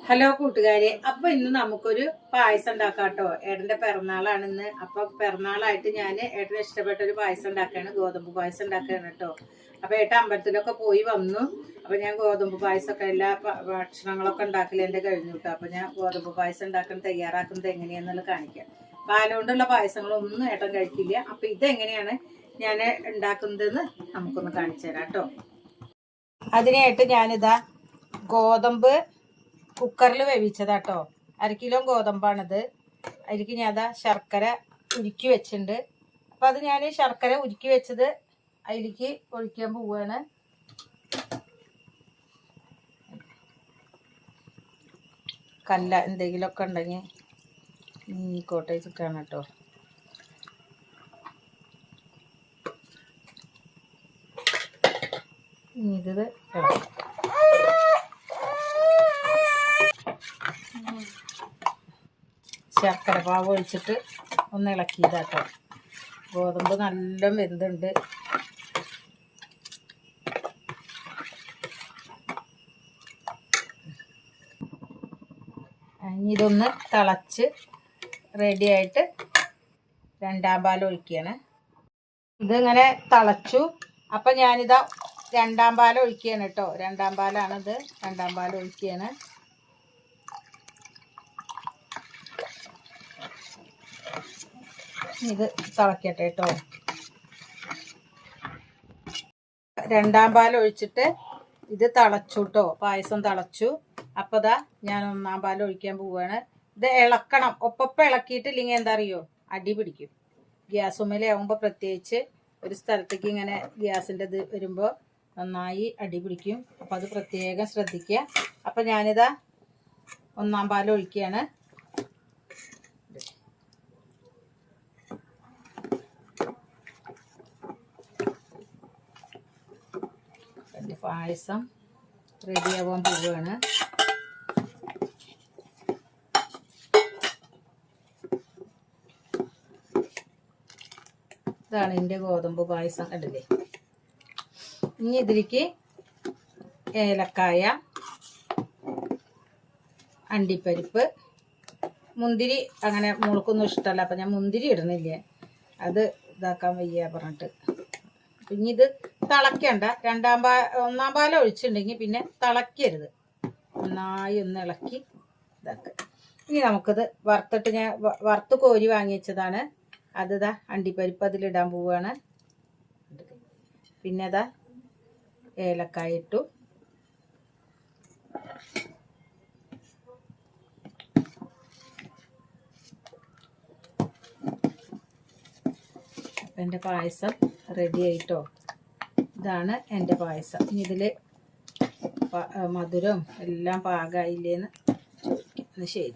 Hello കൂട്ടുകാരെ, അപ്പൊ ഇന്ന് നമുക്കൊരു പായസം ഉണ്ടാക്കാം കേട്ടോ. ഏട്ടന്റെ പിറന്നാളാണ് ഇന്ന്. അപ്പൊ പിറന്നാളായിട്ട് ഞാൻ ഏട്ടന് ഇഷ്ടപ്പെട്ട ഒരു പായസം ഉണ്ടാക്കാണ്, ഗോതമ്പ് പായസം ഉണ്ടാക്കുകയാണ് കേട്ടോ. അപ്പൊ ഏട്ടൻ അമ്പലത്തിലൊക്കെ പോയി വന്നു. അപ്പൊ ഞാൻ ഗോതമ്പ് പായസമൊക്കെ എല്ലാ ഭക്ഷണങ്ങളൊക്കെ ഉണ്ടാക്കലെന്റെ കഴിഞ്ഞു കേട്ടോ. അപ്പൊ ഞാൻ ഗോതമ്പ് പായസം ഉണ്ടാക്കുന്നത് തയ്യാറാക്കുന്നത് എങ്ങനെയാന്നുള്ളത് കാണിക്കാം. പാലുകൊണ്ടുള്ള പായസങ്ങളൊന്നും ഏട്ടൻ കഴിക്കില്ല. അപ്പൊ ഇതെങ്ങനെയാണ് ഞാൻ ഉണ്ടാക്കുന്നതെന്ന് നമുക്കൊന്ന് കാണിച്ചു തരാം കേട്ടോ. അതിനായിട്ട് ഞാനിതാ ഗോതമ്പ് കുക്കറിൽ വേവിച്ചതാട്ടോ. 1 കിലോ ഗോതമ്പാണിത്. അതിലേക്ക് ഞാൻ ശർക്കര ഉരുക്കി വെച്ചിട്ടുണ്ട്. അപ്പം അത് ഞാൻ ശർക്കര ഉരുക്കി വെച്ചത് അതിലേക്ക് ഒഴിക്കാൻ പോവുകയാണ്. കല്ല എന്തെങ്കിലുമൊക്കെ ഉണ്ടെങ്കിൽ കോട്ടയിച്ചിട്ടാണ് കേട്ടോ. ഇത് ശർക്കര പാവ് ഒഴിച്ചിട്ട് ഒന്ന് ഇളക്കിയതാട്ടോ. ഗോതമ്പ് നല്ല വെന്തുണ്ട്. ഇതൊന്ന് തിളച്ച് റെഡിയായിട്ട് 2ാം പാൽ ഒഴിക്കുകയാണ്. ഇതിങ്ങനെ തിളച്ചു. അപ്പം ഞാനിതാ 2ാം പാൽ ഒഴിക്കുകയാണ് കേട്ടോ. 2ാം പാലാണിത്. 2ാം പാൽ ഒഴിക്കുകയാണ്. ഇത് തിളക്കട്ടെ കേട്ടോ. 2ാം പാൽ ഒഴിച്ചിട്ട് ഇത് തിളച്ചു കേട്ടോ. പായസം തിളച്ചു. അപ്പോൾ ദാ ഞാൻ 1ാം പാൽ ഒഴിക്കാൻ പോവുകയാണ്. ഇത് ഇളക്കണം. ഒപ്പം ഇളക്കിയിട്ടില്ലെങ്കിൽ എന്താ അറിയോ, അടി പിടിക്കും. ഗ്യാസുമേലെ ആകുമ്പോൾ പ്രത്യേകിച്ച് ഒരു സ്ഥലത്തേക്ക് ഇങ്ങനെ ഗ്യാസിൻ്റെ ഇത് വരുമ്പോൾ നന്നായി അടി പിടിക്കും. അപ്പോൾ അത് പ്രത്യേകം ശ്രദ്ധിക്കുക. അപ്പം ഞാനിതാ 1ാം പാൽ ഒഴിക്കുകയാണ്. എൻ്റെ പായസം റെഡിയാവാൻ പോവുകയാണ്. ഇതാണ് എൻ്റെ ഗോതമ്പ് പായസം. കണ്ടില്ലേ? ഇനി ഇതിലേക്ക് ഏലക്കായ, അണ്ടിപ്പരിപ്പ്, മുന്തിരി അങ്ങനെ മുളക്കൊന്നും ഇഷ്ടമല്ല. അപ്പം ഞാൻ മുന്തിരി ഇടുന്നില്ല. അത് ഇതാക്കാൻ വയ്യ പറഞ്ഞിട്ട്. പിന്നെ ഇത് തിളയ്ക്കണ്ട. 1ാം പാൽ ഒഴിച്ചിട്ടുണ്ടെങ്കിൽ പിന്നെ തിളയ്ക്കരുത്. നന്നായി ഒന്ന് ഇളക്കി ഇതാക്കുക. ഇനി നമുക്കിത് വറുത്തിട്ട് ഞാൻ വറുത്ത് കോരി വാങ്ങി വെച്ചതാണ്. അത് അണ്ടിപ്പരിപ്പ് അതിലിടാൻ പോവുകയാണ്. പിന്നെ ഏലക്കായ ഇട്ടു. അപ്പം എൻ്റെ പായസം റെഡി ആയിട്ടോ. ഇതാണ് എൻ്റെ പായസം. ഇനി ഇതിൽ മധുരം എല്ലാം പാകമായില്ലേന്ന് ചോദിക്കാം. ശരി.